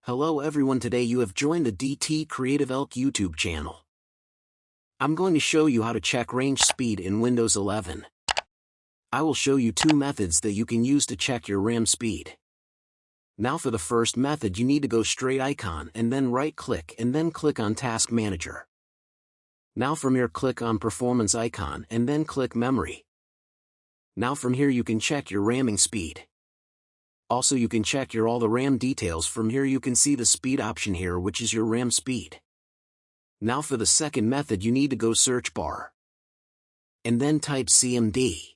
Hello everyone, today you have joined the DT Creative Elk YouTube channel. I'm going to show you how to check range speed in Windows 11. I will show you two methods that you can use to check your RAM speed. Now for the first method, you need to go straight icon and then right click and then click on Task Manager. Now from here click on Performance icon and then click Memory. Now from here you can check your ramming speed. Also you can check all the RAM details. From here you can see the speed option here, which is your RAM speed. Now for the second method, you need to go search bar. And then type CMD.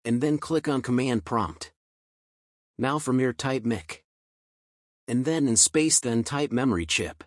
And then click on Command Prompt. Now from here type MIC. And then in space then type memory chip.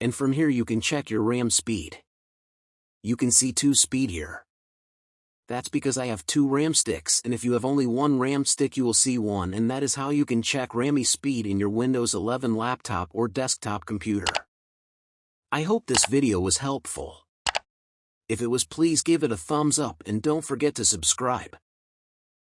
And from here you can check your RAM speed. You can see 2 speed here. That's because I have 2 RAM sticks, and if you have only 1 RAM stick you will see 1, and that is how you can check RAM speed in your Windows 11 laptop or desktop computer. I hope this video was helpful. If it was, please give it a thumbs up and don't forget to subscribe.